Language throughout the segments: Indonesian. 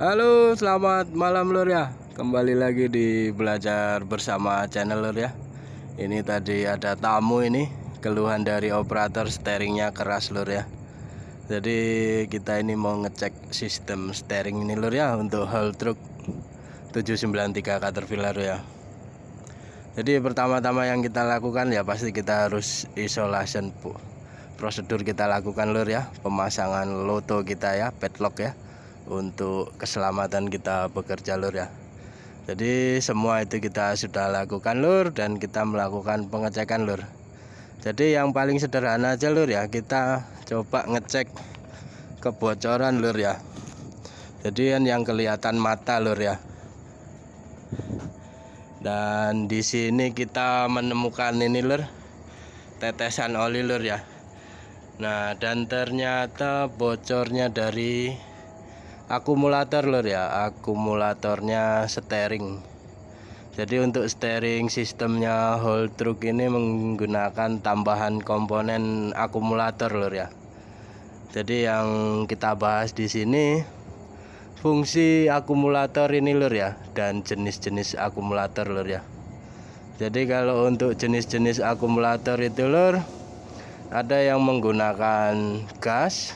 Halo, selamat malam lur ya. Kembali lagi di belajar bersama channel lur ya. Ini tadi ada tamu ini, keluhan dari operator steeringnya keras lur ya. Jadi kita ini mau ngecek sistem steering ini lur ya untuk haul truk 793 Caterpillar ya. Jadi pertama-tama yang kita lakukan ya pasti kita harus isolation prosedur kita lakukan lur ya, pemasangan loto kita ya, padlock ya, untuk keselamatan kita bekerja lur ya. Jadi semua itu kita sudah lakukan lur, dan kita melakukan pengecekan lur. Jadi yang paling sederhana aja lur ya, kita coba ngecek kebocoran lur ya. Jadi yang kelihatan mata lur ya. Dan di sini kita menemukan ini lur, tetesan oli lur ya. Nah, dan ternyata bocornya dari akumulator lur ya, akumulatornya steering. Jadi untuk steering sistemnya haul truk ini menggunakan tambahan komponen akumulator lur ya. Jadi yang kita bahas di sini fungsi akumulator ini lur ya, dan jenis-jenis akumulator lur ya. Jadi kalau untuk jenis-jenis akumulator itu lur, ada yang menggunakan gas,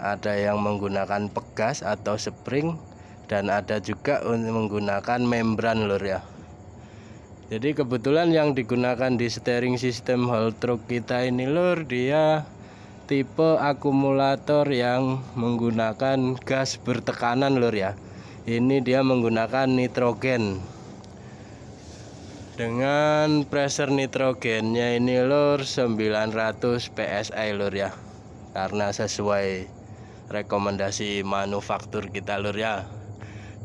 ada yang menggunakan pegas atau spring, dan ada juga menggunakan membran lur ya. Jadi kebetulan yang digunakan di steering system haul truk kita ini lur, dia tipe akumulator yang menggunakan gas bertekanan lur ya. Ini dia menggunakan nitrogen. Dengan pressure nitrogennya ini lur 900 psi lur ya, karena sesuai rekomendasi manufaktur kita lur ya.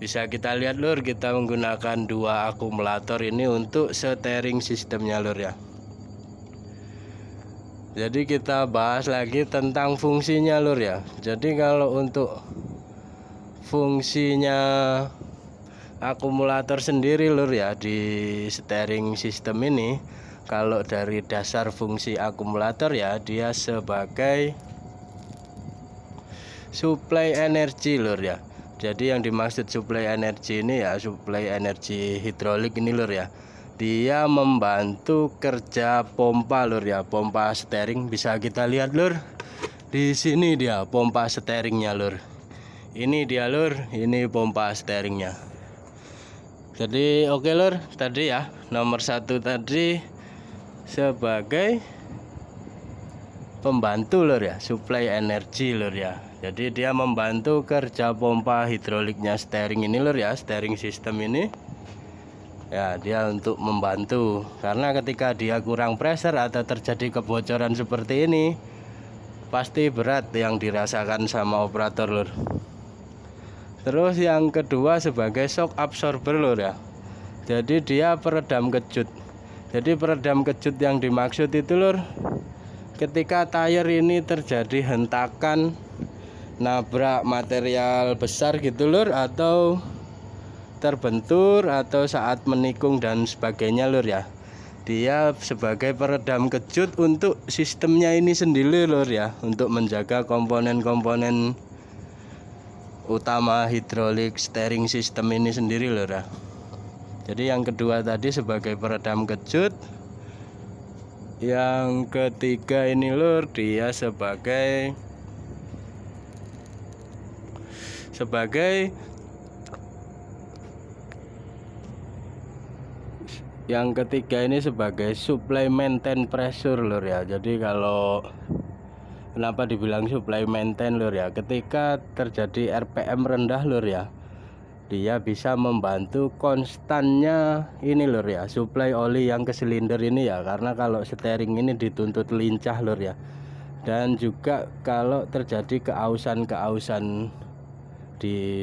Bisa kita lihat lur, kita menggunakan dua akumulator ini untuk steering sistemnya lur ya. Jadi kita bahas lagi tentang fungsinya lur ya. Jadi kalau untuk fungsinya akumulator sendiri lur ya di steering system ini, kalau dari dasar fungsi akumulator ya, dia sebagai suplai energi lur ya. Jadi yang dimaksud suplai energi ini ya, suplai energi hidrolik ini lur ya. Dia membantu kerja pompa lur ya, pompa steering. Bisa kita lihat lur, di sini dia pompa steeringnya lur. Ini dia lur, ini pompa steeringnya. Jadi oke lur, tadi ya nomor satu tadi sebagai pembantu lur ya, suplai energi lur ya. Jadi dia membantu kerja pompa hidroliknya steering ini lur ya, steering system ini ya, dia untuk membantu. Karena ketika dia kurang pressure atau terjadi kebocoran seperti ini, pasti berat yang dirasakan sama operator lur. Terus yang kedua sebagai shock absorber lur ya. Jadi dia peredam kejut. Jadi peredam kejut yang dimaksud itu lur, ketika tire ini terjadi hentakan, nabrak material besar gitu lur, atau terbentur, atau saat menikung dan sebagainya lur ya, dia sebagai peredam kejut untuk sistemnya ini sendiri lur ya, untuk menjaga komponen-komponen utama hidrolik steering system ini sendiri lur ya. Jadi yang kedua tadi sebagai peredam kejut. Yang ketiga ini lur, dia sebagai yang ketiga ini sebagai supply maintain pressure lur ya. Jadi kalau kenapa dibilang supply maintain lur ya, ketika terjadi RPM rendah lur ya, dia bisa membantu konstannya ini lur ya, supply oli yang ke silinder ini ya. Karena kalau steering ini dituntut lincah lur ya. Dan juga kalau terjadi keausan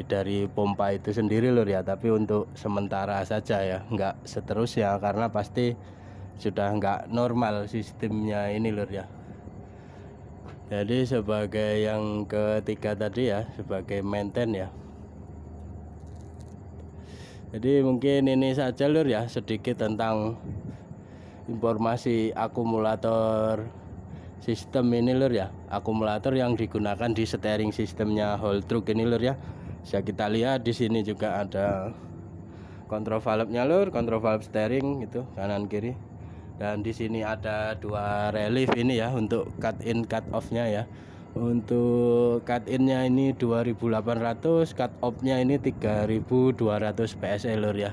dari pompa itu sendiri lur ya, tapi untuk sementara saja ya, enggak seterusnya, karena pasti sudah enggak normal sistemnya ini lur ya. Jadi sebagai yang ketiga tadi ya, sebagai maintain ya. Jadi mungkin ini saja lur ya, sedikit tentang informasi akumulator sistem ini lur ya, akumulator yang digunakan di steering sistemnya haul truk ini lur ya. Bisa kita lihat di sini juga ada kontrol valve-nya lur, kontrol valve steering itu kanan kiri. Dan di sini ada 2 relief ini ya untuk cut in cut off-nya ya. Untuk cut in-nya ini 2800, cut off-nya ini 3200 PSI lur ya.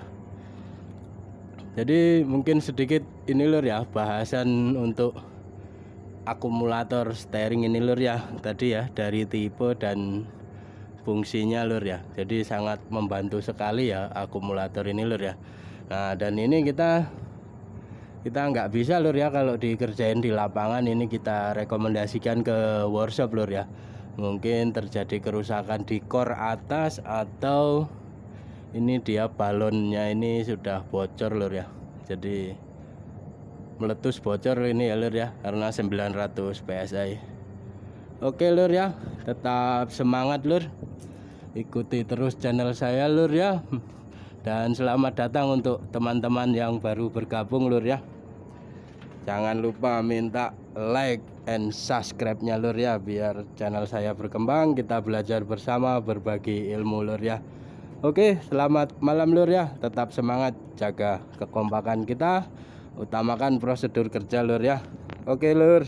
Jadi mungkin sedikit ini lur ya bahasan untuk akumulator steering ini lur ya. Tadi ya dari tipe dan fungsinya lur ya. Jadi sangat membantu sekali ya akumulator ini lur ya. Nah, dan ini kita nggak bisa lur ya kalau dikerjain di lapangan, ini kita rekomendasikan ke workshop lur ya. Mungkin terjadi kerusakan di core atas atau ini dia balonnya ini sudah bocor lur ya. Jadi meletus bocor ini ya lur ya karena 900 PSI. Oke lur ya, tetap semangat lur. Ikuti terus channel saya lur ya. Dan selamat datang untuk teman-teman yang baru bergabung lur ya. Jangan lupa minta like and subscribe-nya lur ya, biar channel saya berkembang, kita belajar bersama, berbagi ilmu lur ya. Oke, selamat malam lur ya. Tetap semangat, jaga kekompakan kita, utamakan prosedur kerja lur ya. Oke lur.